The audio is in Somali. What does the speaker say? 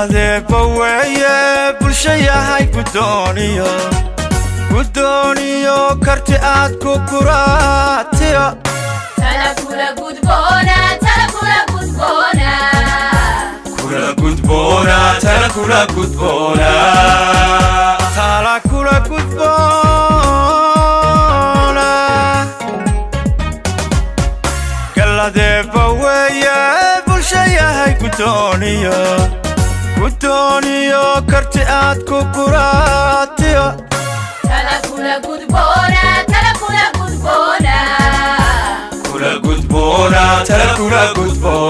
galade baweeye bulshayahay guddooniyo karti aad ku kuraatiyo tala kula gudboona tala kula gudboona kula gudboona tala kula gudboona tala kula gudboona galade baweeye bulshayahay guddooniyo karti aad ku kuraatiyo tala kula gudboona kula gudboona tala kula gudboona